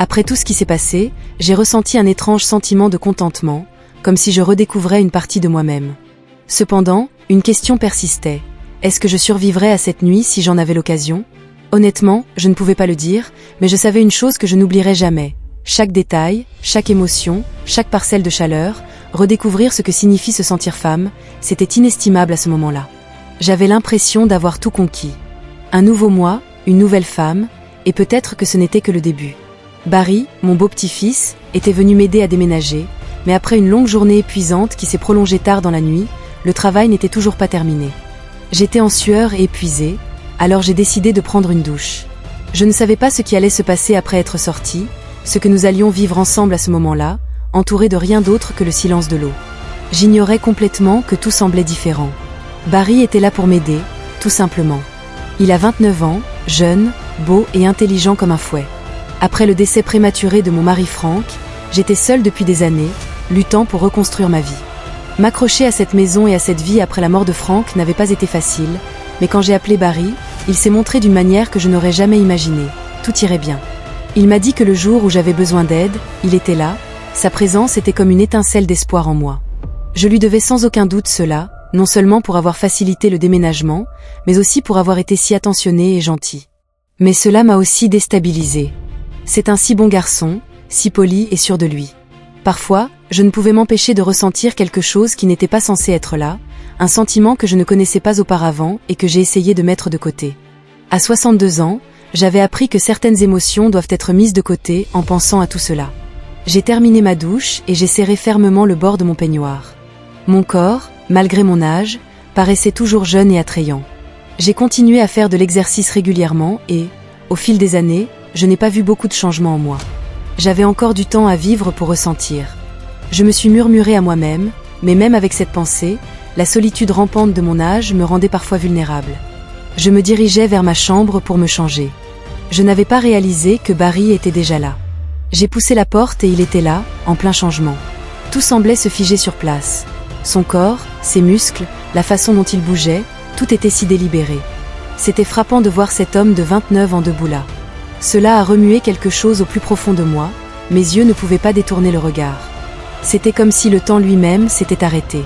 Après tout ce qui s'est passé, j'ai ressenti un étrange sentiment de contentement, comme si je redécouvrais une partie de moi-même. Cependant, une question persistait. Est-ce que je survivrais à cette nuit si j'en avais l'occasion ? Honnêtement, je ne pouvais pas le dire, mais je savais une chose que je n'oublierai jamais. Chaque détail, chaque émotion, chaque parcelle de chaleur, redécouvrir ce que signifie se sentir femme, c'était inestimable à ce moment-là. J'avais l'impression d'avoir tout conquis. Un nouveau moi, une nouvelle femme, et peut-être que ce n'était que le début. Barry, mon beau petit-fils, était venu m'aider à déménager, mais après une longue journée épuisante qui s'est prolongée tard dans la nuit, le travail n'était toujours pas terminé. J'étais en sueur et épuisée, alors j'ai décidé de prendre une douche. Je ne savais pas ce qui allait se passer après être sortie, ce que nous allions vivre ensemble à ce moment-là, entourés de rien d'autre que le silence de l'eau. J'ignorais complètement que tout semblait différent. Barry était là pour m'aider, tout simplement. Il a 29 ans, jeune, beau et intelligent comme un fouet. Après le décès prématuré de mon mari Frank, j'étais seule depuis des années, luttant pour reconstruire ma vie. M'accrocher à cette maison et à cette vie après la mort de Frank n'avait pas été facile, mais quand j'ai appelé Barry, il s'est montré d'une manière que je n'aurais jamais imaginée. Tout irait bien. Il m'a dit que le jour où j'avais besoin d'aide, il était là, sa présence était comme une étincelle d'espoir en moi. Je lui devais sans aucun doute cela, non seulement pour avoir facilité le déménagement, mais aussi pour avoir été si attentionné et gentil. Mais cela m'a aussi déstabilisée. C'est un si bon garçon, si poli et sûr de lui. Parfois, je ne pouvais m'empêcher de ressentir quelque chose qui n'était pas censé être là, un sentiment que je ne connaissais pas auparavant et que j'ai essayé de mettre de côté. À 62 ans, j'avais appris que certaines émotions doivent être mises de côté en pensant à tout cela. J'ai terminé ma douche et j'ai serré fermement le bord de mon peignoir. Mon corps, malgré mon âge, paraissait toujours jeune et attrayant. J'ai continué à faire de l'exercice régulièrement et, au fil des années, je n'ai pas vu beaucoup de changements en moi. J'avais encore du temps à vivre pour ressentir. Je me suis murmuré à moi-même, mais même avec cette pensée, la solitude rampante de mon âge me rendait parfois vulnérable. Je me dirigeais vers ma chambre pour me changer. Je n'avais pas réalisé que Barry était déjà là. J'ai poussé la porte et il était là, en plein changement. Tout semblait se figer sur place. Son corps, ses muscles, la façon dont il bougeait, tout était si délibéré. C'était frappant de voir cet homme de 29 ans debout là. Cela a remué quelque chose au plus profond de moi, mes yeux ne pouvaient pas détourner le regard. C'était comme si le temps lui-même s'était arrêté.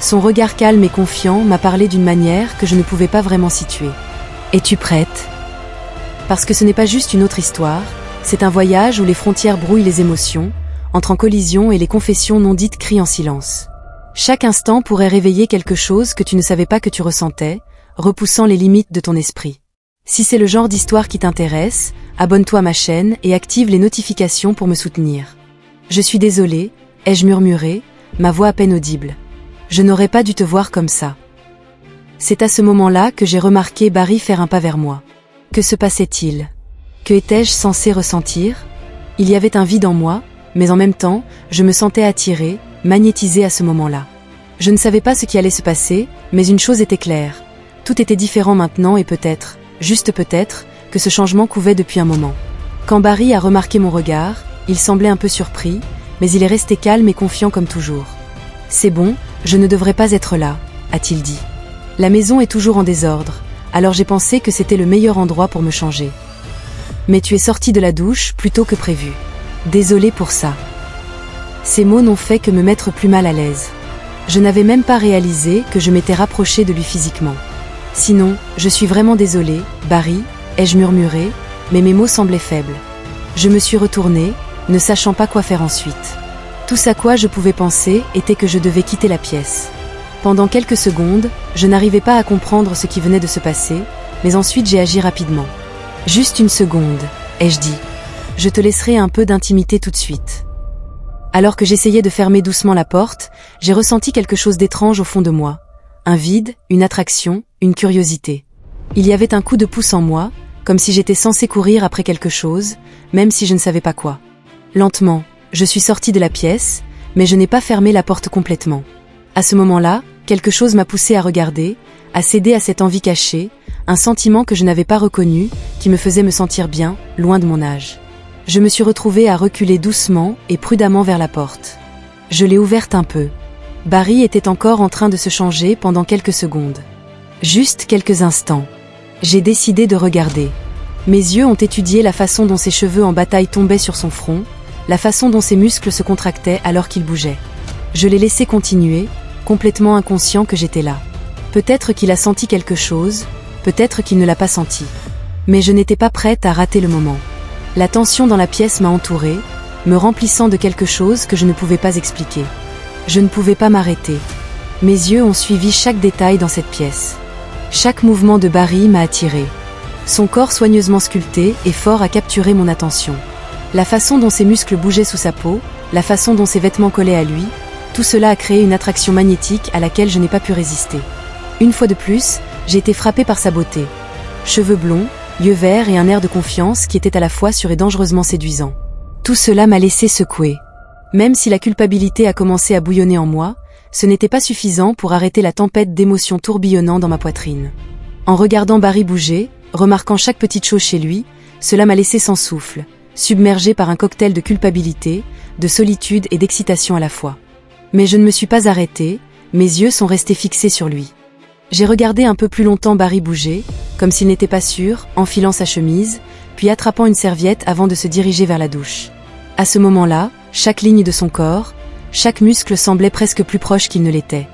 Son regard calme et confiant m'a parlé d'une manière que je ne pouvais pas vraiment situer. « Es-tu prête ?» Parce que ce n'est pas juste une autre histoire, c'est un voyage où les frontières brouillent les émotions, entrent en collision et les confessions non dites crient en silence. Chaque instant pourrait réveiller quelque chose que tu ne savais pas que tu ressentais, repoussant les limites de ton esprit. Si c'est le genre d'histoire qui t'intéresse, abonne-toi à ma chaîne et active les notifications pour me soutenir. Je suis désolée, ai-je murmuré, ma voix à peine audible. Je n'aurais pas dû te voir comme ça. C'est à ce moment-là que j'ai remarqué Barry faire un pas vers moi. Que se passait-il ? Que étais-je censé ressentir ? Il y avait un vide en moi, mais en même temps, je me sentais attirée, magnétisée à ce moment-là. Je ne savais pas ce qui allait se passer, mais une chose était claire. Tout était différent maintenant et peut-être, juste peut-être, que ce changement couvait depuis un moment. Quand Barry a remarqué mon regard, il semblait un peu surpris, mais il est resté calme et confiant comme toujours. « C'est bon, je ne devrais pas être là », a-t-il dit. La maison est toujours en désordre, alors j'ai pensé que c'était le meilleur endroit pour me changer. Mais tu es sorti de la douche plus tôt que prévu. Désolé pour ça. Ces mots n'ont fait que me mettre plus mal à l'aise. Je n'avais même pas réalisé que je m'étais rapprochée de lui physiquement. Sinon, je suis vraiment désolée, Barry, ai-je murmuré, mais mes mots semblaient faibles. Je me suis retournée, ne sachant pas quoi faire ensuite. Tout à quoi je pouvais penser était que je devais quitter la pièce. Pendant quelques secondes, je n'arrivais pas à comprendre ce qui venait de se passer, mais ensuite j'ai agi rapidement. « Juste une seconde », ai-je dit. « Je te laisserai un peu d'intimité tout de suite. » Alors que j'essayais de fermer doucement la porte, j'ai ressenti quelque chose d'étrange au fond de moi. Un vide, une attraction, une curiosité. Il y avait un coup de pouce en moi, comme si j'étais censée courir après quelque chose, même si je ne savais pas quoi. Lentement, je suis sortie de la pièce, mais je n'ai pas fermé la porte complètement. À ce moment-là, quelque chose m'a poussée à regarder, à céder à cette envie cachée, un sentiment que je n'avais pas reconnu, qui me faisait me sentir bien, loin de mon âge. Je me suis retrouvée à reculer doucement et prudemment vers la porte. Je l'ai ouverte un peu. Barry était encore en train de se changer pendant quelques secondes. Juste quelques instants. J'ai décidé de regarder. Mes yeux ont étudié la façon dont ses cheveux en bataille tombaient sur son front, la façon dont ses muscles se contractaient alors qu'il bougeait. Je l'ai laissé continuer, complètement inconscient que j'étais là. Peut-être qu'il a senti quelque chose, peut-être qu'il ne l'a pas senti. Mais je n'étais pas prête à rater le moment. La tension dans la pièce m'a entourée, me remplissant de quelque chose que je ne pouvais pas expliquer. Je ne pouvais pas m'arrêter. Mes yeux ont suivi chaque détail dans cette pièce. Chaque mouvement de Barry m'a attiré. Son corps soigneusement sculpté et fort a capturé mon attention. La façon dont ses muscles bougeaient sous sa peau, la façon dont ses vêtements collaient à lui, tout cela a créé une attraction magnétique à laquelle je n'ai pas pu résister. Une fois de plus, j'ai été frappée par sa beauté. Cheveux blonds, yeux verts et un air de confiance qui était à la fois sûr et dangereusement séduisant. Tout cela m'a laissé secouer. Même si la culpabilité a commencé à bouillonner en moi, ce n'était pas suffisant pour arrêter la tempête d'émotions tourbillonnant dans ma poitrine. En regardant Barry bouger, remarquant chaque petite chose chez lui, cela m'a laissé sans souffle, submergé par un cocktail de culpabilité, de solitude et d'excitation à la fois. Mais je ne me suis pas arrêtée, mes yeux sont restés fixés sur lui. J'ai regardé un peu plus longtemps Barry bouger, comme s'il n'était pas sûr, enfilant sa chemise, puis attrapant une serviette avant de se diriger vers la douche. À ce moment-là, chaque ligne de son corps, chaque muscle semblait presque plus proche qu'il ne l'était.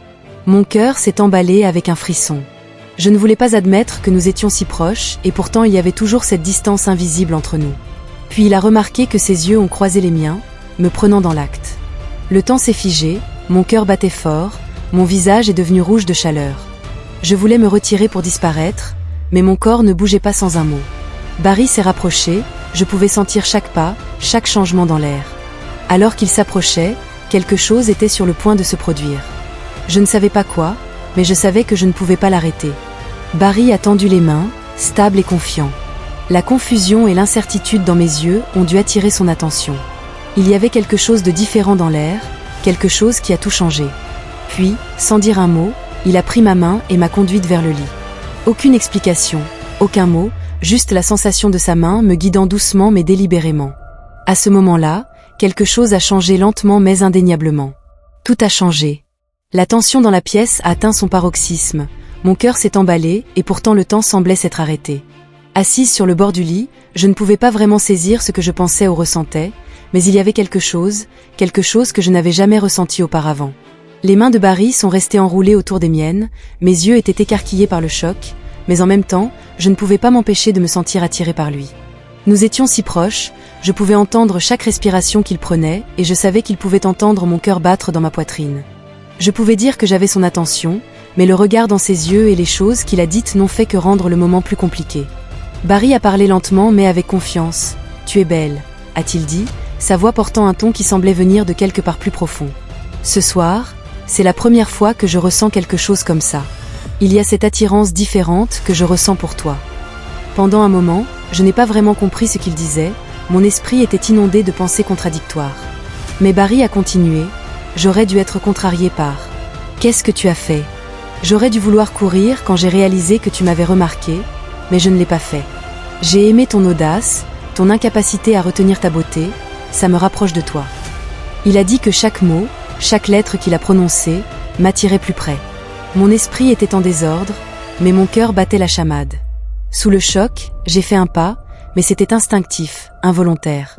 Mon cœur s'est emballé avec un frisson. Je ne voulais pas admettre que nous étions si proches, et pourtant il y avait toujours cette distance invisible entre nous. Puis il a remarqué que ses yeux ont croisé les miens, me prenant dans l'acte. Le temps s'est figé, mon cœur battait fort, mon visage est devenu rouge de chaleur. Je voulais me retirer pour disparaître, mais mon corps ne bougeait pas sans un mot. Barry s'est rapproché, je pouvais sentir chaque pas, chaque changement dans l'air. Alors qu'il s'approchait, quelque chose était sur le point de se produire. Je ne savais pas quoi, mais je savais que je ne pouvais pas l'arrêter. Barry a tendu les mains, stable et confiant. La confusion et l'incertitude dans mes yeux ont dû attirer son attention. Il y avait quelque chose de différent dans l'air, quelque chose qui a tout changé. Puis, sans dire un mot, il a pris ma main et m'a conduite vers le lit. Aucune explication, aucun mot, juste la sensation de sa main me guidant doucement mais délibérément. À ce moment-là, quelque chose a changé lentement mais indéniablement. Tout a changé. La tension dans la pièce a atteint son paroxysme, mon cœur s'est emballé et pourtant le temps semblait s'être arrêté. Assise sur le bord du lit, je ne pouvais pas vraiment saisir ce que je pensais ou ressentais, mais il y avait quelque chose que je n'avais jamais ressenti auparavant. Les mains de Barry sont restées enroulées autour des miennes, mes yeux étaient écarquillés par le choc, mais en même temps, je ne pouvais pas m'empêcher de me sentir attirée par lui. Nous étions si proches, je pouvais entendre chaque respiration qu'il prenait, et je savais qu'il pouvait entendre mon cœur battre dans ma poitrine. Je pouvais dire que j'avais son attention, mais le regard dans ses yeux et les choses qu'il a dites n'ont fait que rendre le moment plus compliqué. Barry a parlé lentement mais avec confiance. « Tu es belle », a-t-il dit, sa voix portant un ton qui semblait venir de quelque part plus profond. Ce soir, c'est la première fois que je ressens quelque chose comme ça. Il y a cette attirance différente que je ressens pour toi. Pendant un moment, je n'ai pas vraiment compris ce qu'il disait, mon esprit était inondé de pensées contradictoires. Mais Barry a continué, j'aurais dû être contrariée par « Qu'est-ce que tu as fait ?» J'aurais dû vouloir courir quand j'ai réalisé que tu m'avais remarqué, mais je ne l'ai pas fait. J'ai aimé ton audace, ton incapacité à retenir ta beauté, ça me rapproche de toi. Il a dit que chaque mot, chaque lettre qu'il a prononcée, m'attirait plus près. Mon esprit était en désordre, mais mon cœur battait la chamade. Sous le choc, j'ai fait un pas, mais c'était instinctif, involontaire.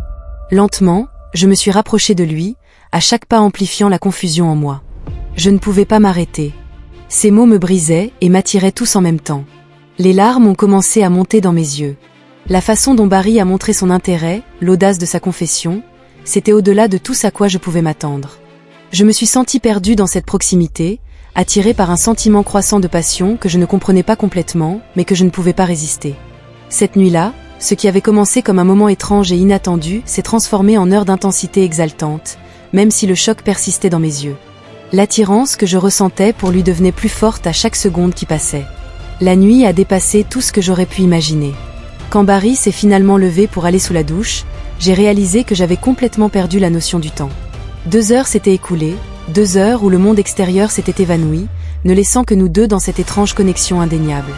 Lentement, je me suis rapprochée de lui, à chaque pas amplifiant la confusion en moi. Je ne pouvais pas m'arrêter. Ces mots me brisaient et m'attiraient tous en même temps. Les larmes ont commencé à monter dans mes yeux. La façon dont Barry a montré son intérêt, l'audace de sa confession, c'était au-delà de tout à quoi je pouvais m'attendre. Je me suis sentie perdue dans cette proximité, attirée par un sentiment croissant de passion que je ne comprenais pas complètement, mais que je ne pouvais pas résister. Cette nuit-là, ce qui avait commencé comme un moment étrange et inattendu s'est transformé en heure d'intensité exaltante, même si le choc persistait dans mes yeux. L'attirance que je ressentais pour lui devenait plus forte à chaque seconde qui passait. La nuit a dépassé tout ce que j'aurais pu imaginer. Quand Barry s'est finalement levé pour aller sous la douche, j'ai réalisé que j'avais complètement perdu la notion du temps. 2 heures s'étaient écoulées, 2 heures où le monde extérieur s'était évanoui, ne laissant que nous deux dans cette étrange connexion indéniable.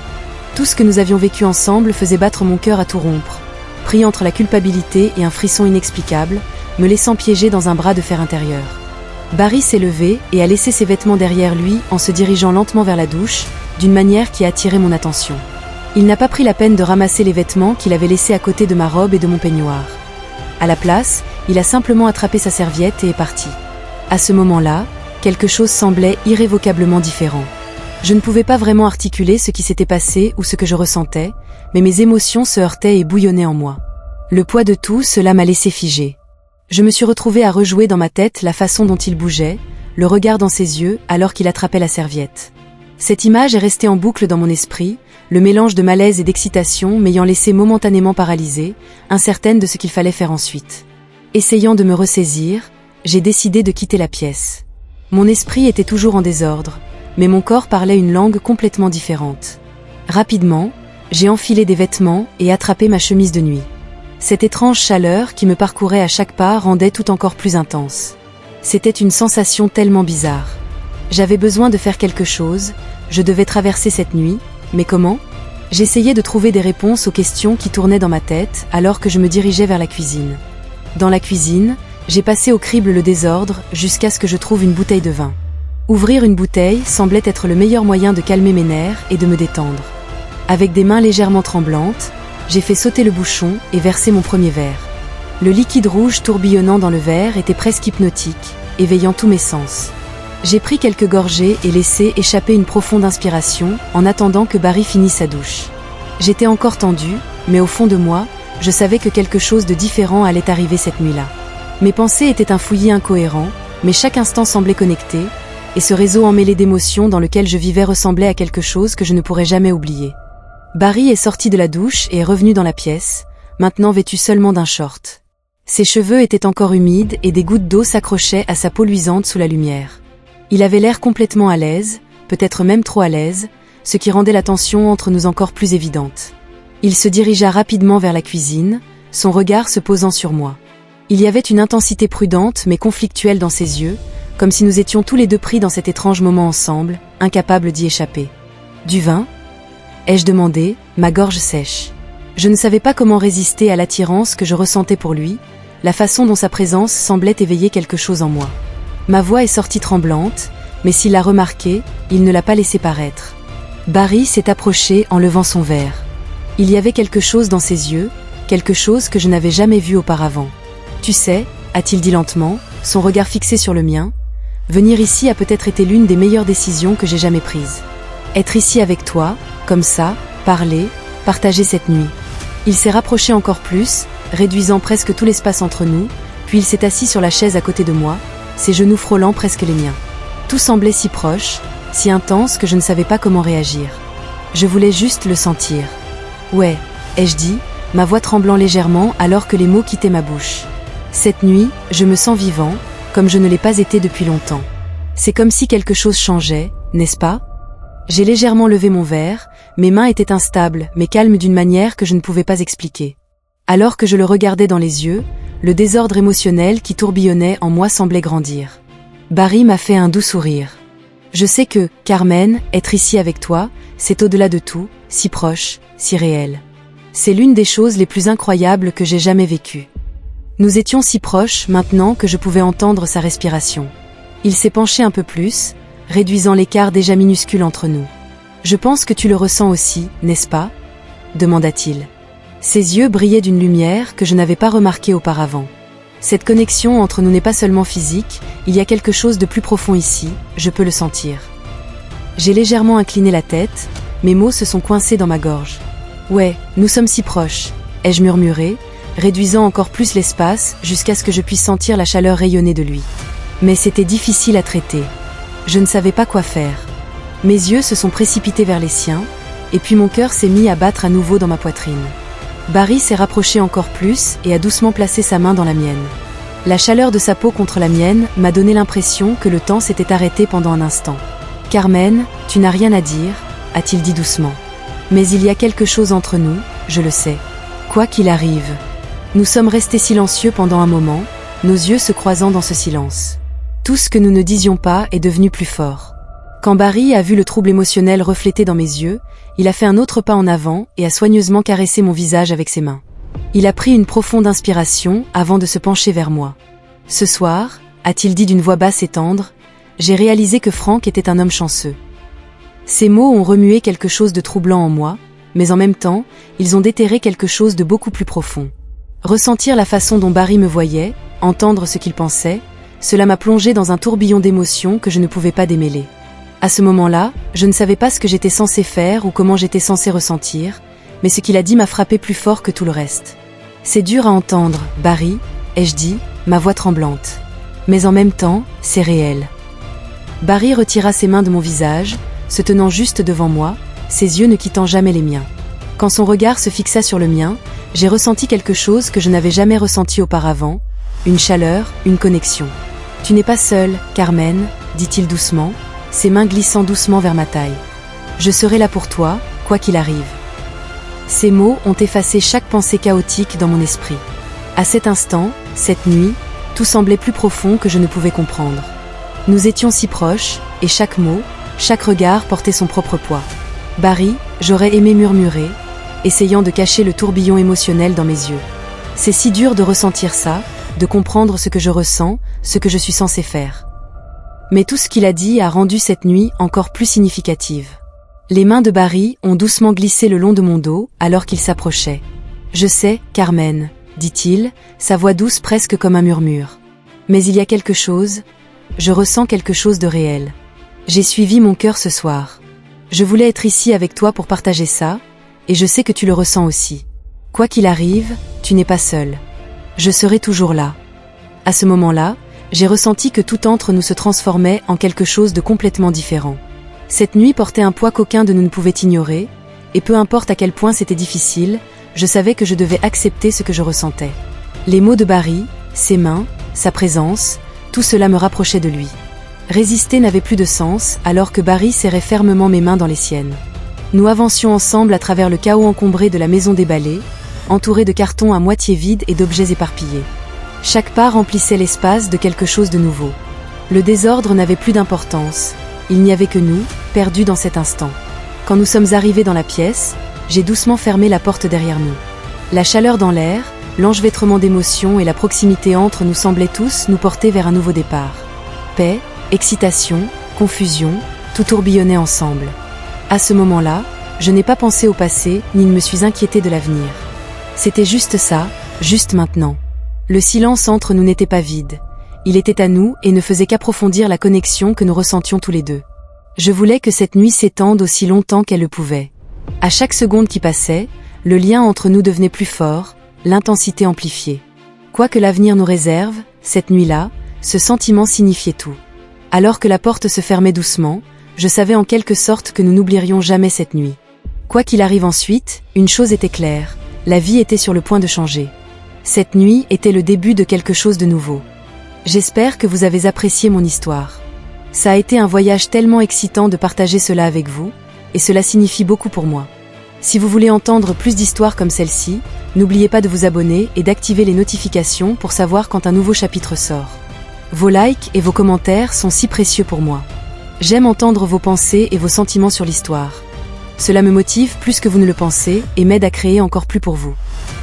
Tout ce que nous avions vécu ensemble faisait battre mon cœur à tout rompre, pris entre la culpabilité et un frisson inexplicable, me laissant piéger dans un bras de fer intérieur. Barry s'est levé et a laissé ses vêtements derrière lui en se dirigeant lentement vers la douche, d'une manière qui a attiré mon attention. Il n'a pas pris la peine de ramasser les vêtements qu'il avait laissés à côté de ma robe et de mon peignoir. À la place, il a simplement attrapé sa serviette et est parti. À ce moment-là, quelque chose semblait irrévocablement différent. Je ne pouvais pas vraiment articuler ce qui s'était passé ou ce que je ressentais, mais mes émotions se heurtaient et bouillonnaient en moi. Le poids de tout cela m'a laissé figer. Je me suis retrouvée à rejouer dans ma tête la façon dont il bougeait, le regard dans ses yeux alors qu'il attrapait la serviette. Cette image est restée en boucle dans mon esprit, le mélange de malaise et d'excitation m'ayant laissé momentanément paralysée, incertaine de ce qu'il fallait faire ensuite. Essayant de me ressaisir, j'ai décidé de quitter la pièce. Mon esprit était toujours en désordre, mais mon corps parlait une langue complètement différente. Rapidement, j'ai enfilé des vêtements et attrapé ma chemise de nuit. Cette étrange chaleur qui me parcourait à chaque pas rendait tout encore plus intense. C'était une sensation tellement bizarre. J'avais besoin de faire quelque chose, je devais traverser cette nuit, mais comment ? J'essayais de trouver des réponses aux questions qui tournaient dans ma tête alors que je me dirigeais vers la cuisine. Dans la cuisine, j'ai passé au crible le désordre jusqu'à ce que je trouve une bouteille de vin. Ouvrir une bouteille semblait être le meilleur moyen de calmer mes nerfs et de me détendre. Avec des mains légèrement tremblantes, j'ai fait sauter le bouchon et versé mon premier verre. Le liquide rouge tourbillonnant dans le verre était presque hypnotique, éveillant tous mes sens. J'ai pris quelques gorgées et laissé échapper une profonde inspiration en attendant que Barry finisse sa douche. J'étais encore tendue, mais au fond de moi, je savais que quelque chose de différent allait arriver cette nuit-là. Mes pensées étaient un fouillis incohérent, mais chaque instant semblait connecté, et ce réseau emmêlé d'émotions dans lequel je vivais ressemblait à quelque chose que je ne pourrais jamais oublier. Barry est sorti de la douche et est revenu dans la pièce, maintenant vêtu seulement d'un short. Ses cheveux étaient encore humides et des gouttes d'eau s'accrochaient à sa peau luisante sous la lumière. Il avait l'air complètement à l'aise, peut-être même trop à l'aise, ce qui rendait la tension entre nous encore plus évidente. Il se dirigea rapidement vers la cuisine, son regard se posant sur moi. Il y avait une intensité prudente mais conflictuelle dans ses yeux, comme si nous étions tous les deux pris dans cet étrange moment ensemble, incapables d'y échapper. « Du vin ?» ai-je demandé, ma gorge sèche. Je ne savais pas comment résister à l'attirance que je ressentais pour lui, la façon dont sa présence semblait éveiller quelque chose en moi. Ma voix est sortie tremblante, mais s'il l'a remarqué, il ne l'a pas laissé paraître. Barry s'est approché en levant son verre. Il y avait quelque chose dans ses yeux, quelque chose que je n'avais jamais vu auparavant. « Tu sais » a-t-il dit lentement, son regard fixé sur le mien, « venir ici a peut-être été l'une des meilleures décisions que j'ai jamais prises. Être ici avec toi, comme ça, parler, partager cette nuit. » Il s'est rapproché encore plus, réduisant presque tout l'espace entre nous, puis il s'est assis sur la chaise à côté de moi, ses genoux frôlant presque les miens. Tout semblait si proche, si intense que je ne savais pas comment réagir. Je voulais juste le sentir. « Ouais » ai-je dit, ma voix tremblant légèrement alors que les mots quittaient ma bouche. Cette nuit, je me sens vivant, comme je ne l'ai pas été depuis longtemps. C'est comme si quelque chose changeait, n'est-ce pas ? J'ai légèrement levé mon verre, mes mains étaient instables mais calmes d'une manière que je ne pouvais pas expliquer. Alors que je le regardais dans les yeux, le désordre émotionnel qui tourbillonnait en moi semblait grandir. Barry m'a fait un doux sourire. Je sais que, Carmen, être ici avec toi, c'est au-delà de tout, si proche, si réel. C'est l'une des choses les plus incroyables que j'ai jamais vécues. Nous étions si proches maintenant que je pouvais entendre sa respiration. Il s'est penché un peu plus, réduisant l'écart déjà minuscule entre nous. « Je pense que tu le ressens aussi, n'est-ce pas ?» demanda-t-il. Ses yeux brillaient d'une lumière que je n'avais pas remarquée auparavant. Cette connexion entre nous n'est pas seulement physique, il y a quelque chose de plus profond ici, je peux le sentir. J'ai légèrement incliné la tête, mes mots se sont coincés dans ma gorge. « Ouais, nous sommes si proches », ai-je murmuré, réduisant encore plus l'espace jusqu'à ce que je puisse sentir la chaleur rayonner de lui. Mais c'était difficile à traiter. Je ne savais pas quoi faire. Mes yeux se sont précipités vers les siens, et puis mon cœur s'est mis à battre à nouveau dans ma poitrine. Barry s'est rapproché encore plus et a doucement placé sa main dans la mienne. La chaleur de sa peau contre la mienne m'a donné l'impression que le temps s'était arrêté pendant un instant. « Carmen, tu n'as rien à dire » a-t-il dit doucement. « Mais il y a quelque chose entre nous, je le sais. Quoi qu'il arrive. » Nous sommes restés silencieux pendant un moment, nos yeux se croisant dans ce silence. Tout ce que nous ne disions pas est devenu plus fort. Quand Barry a vu le trouble émotionnel reflété dans mes yeux, il a fait un autre pas en avant et a soigneusement caressé mon visage avec ses mains. Il a pris une profonde inspiration avant de se pencher vers moi. « Ce soir, » a-t-il dit d'une voix basse et tendre, « j'ai réalisé que Frank était un homme chanceux. » Ces mots ont remué quelque chose de troublant en moi, mais en même temps, ils ont déterré quelque chose de beaucoup plus profond. Ressentir la façon dont Barry me voyait, entendre ce qu'il pensait, cela m'a plongé dans un tourbillon d'émotions que je ne pouvais pas démêler. À ce moment-là, je ne savais pas ce que j'étais censé faire ou comment j'étais censé ressentir, mais ce qu'il a dit m'a frappé plus fort que tout le reste. « C'est dur à entendre, Barry », ai-je dit, ma voix tremblante. Mais en même temps, c'est réel. Barry retira ses mains de mon visage, se tenant juste devant moi, ses yeux ne quittant jamais les miens. Quand son regard se fixa sur le mien, j'ai ressenti quelque chose que je n'avais jamais ressenti auparavant, une chaleur, une connexion. « Tu n'es pas seule, Carmen », dit-il doucement, ses mains glissant doucement vers ma taille. « Je serai là pour toi, quoi qu'il arrive. » Ces mots ont effacé chaque pensée chaotique dans mon esprit. À cet instant, cette nuit, tout semblait plus profond que je ne pouvais comprendre. Nous étions si proches, et chaque mot, chaque regard portait son propre poids. « Barry », j'aurais aimé murmurer, essayant de cacher le tourbillon émotionnel dans mes yeux. C'est si dur de ressentir ça, de comprendre ce que je ressens, ce que je suis censé faire. Mais tout ce qu'il a dit a rendu cette nuit encore plus significative. Les mains de Barry ont doucement glissé le long de mon dos alors qu'il s'approchait. « Je sais, Carmen », dit-il, sa voix douce presque comme un murmure. « Mais il y a quelque chose, je ressens quelque chose de réel. J'ai suivi mon cœur ce soir. Je voulais être ici avec toi pour partager ça, et je sais que tu le ressens aussi. Quoi qu'il arrive, tu n'es pas seul. Je serai toujours là. » À ce moment-là, j'ai ressenti que tout entre nous se transformait en quelque chose de complètement différent. Cette nuit portait un poids qu'aucun de nous ne pouvait ignorer, et peu importe à quel point c'était difficile, je savais que je devais accepter ce que je ressentais. Les mots de Barry, ses mains, sa présence, tout cela me rapprochait de lui. Résister n'avait plus de sens alors que Barry serrait fermement mes mains dans les siennes. Nous avancions ensemble à travers le chaos encombré de la maison déballée, entouré de cartons à moitié vides et d'objets éparpillés. Chaque pas remplissait l'espace de quelque chose de nouveau. Le désordre n'avait plus d'importance. Il n'y avait que nous, perdus dans cet instant. Quand nous sommes arrivés dans la pièce, j'ai doucement fermé la porte derrière nous. La chaleur dans l'air, l'enchevêtrement d'émotions et la proximité entre nous semblaient tous nous porter vers un nouveau départ. Paix, excitation, confusion, tout tourbillonnait ensemble. À ce moment-là, je n'ai pas pensé au passé, ni ne me suis inquiété de l'avenir. C'était juste ça, juste maintenant. Le silence entre nous n'était pas vide. Il était à nous et ne faisait qu'approfondir la connexion que nous ressentions tous les deux. Je voulais que cette nuit s'étende aussi longtemps qu'elle le pouvait. À chaque seconde qui passait, le lien entre nous devenait plus fort, l'intensité amplifiée. Quoi que l'avenir nous réserve, cette nuit-là, ce sentiment signifiait tout. Alors que la porte se fermait doucement, je savais en quelque sorte que nous n'oublierions jamais cette nuit. Quoi qu'il arrive ensuite, une chose était claire, la vie était sur le point de changer. Cette nuit était le début de quelque chose de nouveau. J'espère que vous avez apprécié mon histoire. Ça a été un voyage tellement excitant de partager cela avec vous, et cela signifie beaucoup pour moi. Si vous voulez entendre plus d'histoires comme celle-ci, n'oubliez pas de vous abonner et d'activer les notifications pour savoir quand un nouveau chapitre sort. Vos likes et vos commentaires sont si précieux pour moi. J'aime entendre vos pensées et vos sentiments sur l'histoire. Cela me motive plus que vous ne le pensez et m'aide à créer encore plus pour vous.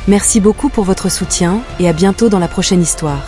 Merci beaucoup pour votre soutien et à bientôt dans la prochaine histoire.